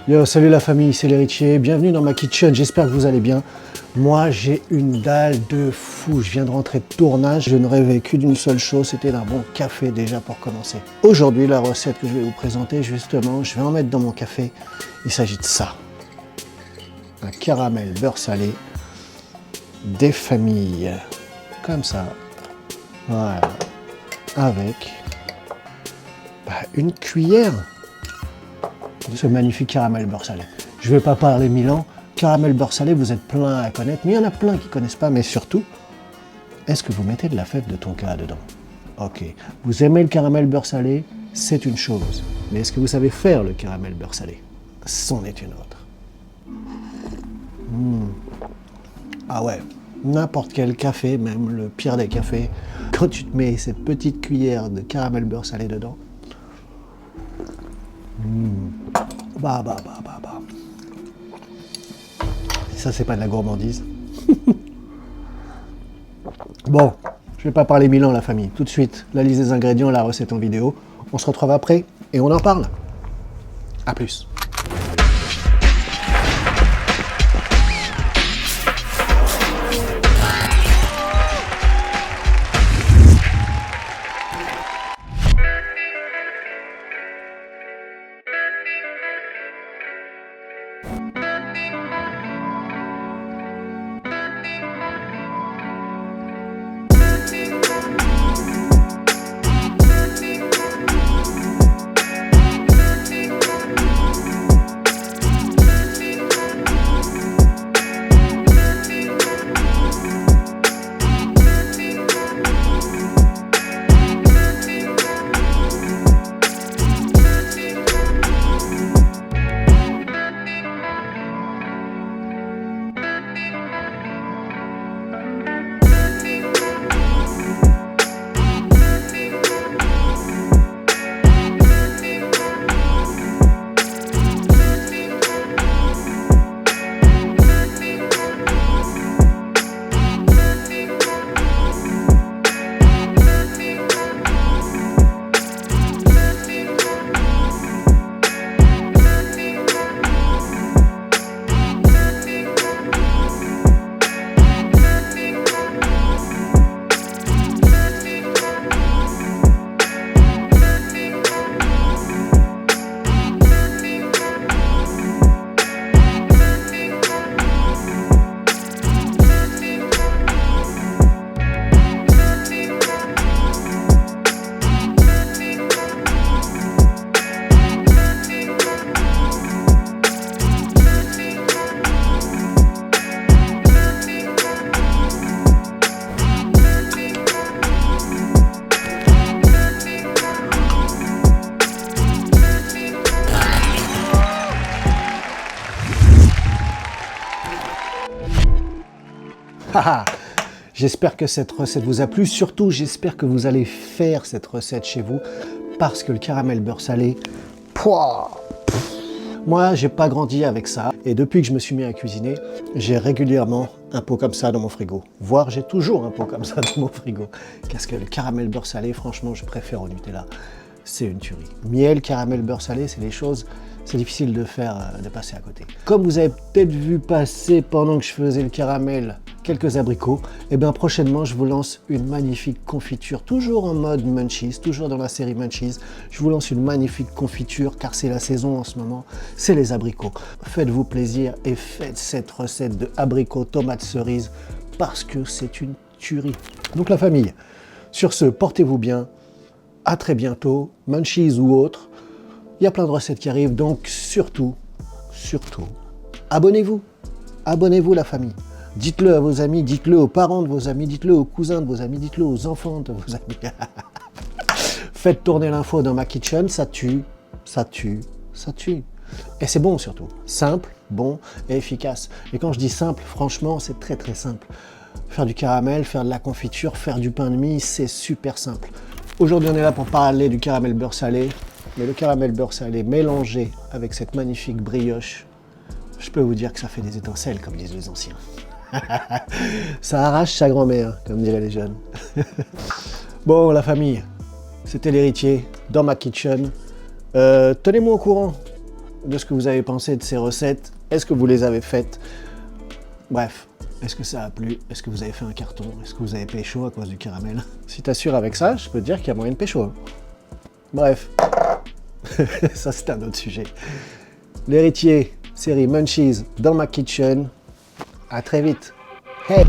Yo, salut la famille, c'est l'héritier, bienvenue dans ma kitchen, j'espère que vous allez bien. Moi, j'ai une dalle de fou, je viens de rentrer de tournage, je ne rêvais que d'une seule chose, c'était d'un bon café déjà pour commencer. Aujourd'hui, la recette que je vais vous présenter, justement, je vais en mettre dans mon café, il s'agit de ça. Un caramel beurre salé des familles, comme ça, voilà, avec une cuillère de ce magnifique caramel beurre salé. Je ne vais pas parler Milan, caramel beurre salé, vous êtes plein à connaître, mais il y en a plein qui ne connaissent pas, mais surtout, est-ce que vous mettez de la fève de tonka dedans? Ok, vous aimez le caramel beurre salé, c'est une chose, mais est-ce que vous savez faire le caramel beurre salé? C'en est une autre. Ah ouais, n'importe quel café, même le pire des cafés, quand tu te mets cette petite cuillère de caramel beurre salé dedans, Ça, c'est pas de la gourmandise. Bon, je vais pas parler Milan, la famille. Tout de suite, la liste des ingrédients, la recette en vidéo. On se retrouve après et on en parle. A plus. J'espère que cette recette vous a plu. Surtout, j'espère que vous allez faire cette recette chez vous parce que le caramel beurre salé, moi, j'ai pas grandi avec ça. Et depuis que je me suis mis à cuisiner, j'ai régulièrement un pot comme ça dans mon frigo. Voire, j'ai toujours un pot comme ça dans mon frigo. Parce que le caramel beurre salé, franchement, je préfère au Nutella. C'est une tuerie. Miel, caramel, beurre salé, c'est des choses, c'est difficile de faire, de passer à côté. Comme vous avez peut-être vu passer pendant que je faisais le caramel quelques abricots, et bien prochainement je vous lance une magnifique confiture, toujours en mode Munchies, toujours dans la série Munchies. Je vous lance une magnifique confiture car c'est la saison en ce moment, c'est les abricots. Faites-vous plaisir et faites cette recette de abricots, tomates cerises parce que c'est une tuerie. Donc la famille, sur ce, portez-vous bien. À très bientôt, Munchies ou autre. Il y a plein de recettes qui arrivent, donc surtout, abonnez-vous. Abonnez-vous la famille. Dites-le à vos amis, dites-le aux parents de vos amis, dites-le aux cousins de vos amis, dites-le aux enfants de vos amis. Faites tourner l'info dans ma kitchen, ça tue, ça tue, ça tue. Et c'est bon surtout. Simple, bon et efficace. Et quand je dis simple, franchement, c'est très très simple. Faire du caramel, faire de la confiture, faire du pain de mie, c'est super simple. Aujourd'hui, on est là pour parler du caramel beurre salé, mais le caramel beurre salé mélangé avec cette magnifique brioche, je peux vous dire que ça fait des étincelles, comme disent les anciens. Ça arrache sa grand-mère, comme diraient les jeunes. Bon, la famille, c'était l'héritier dans ma kitchen. Tenez-moi au courant. de ce que vous avez pensé de ces recettes. Est-ce que vous les avez faites? Bref, est-ce que ça a plu? Est-ce que vous avez fait un carton? Est-ce que vous avez pécho à cause du caramel? Si t'assures avec ça, je peux te dire qu'il y a moyen de pécho. Bref, ça c'est un autre sujet. L'héritier, série Munchies dans ma kitchen. À très vite. Hey!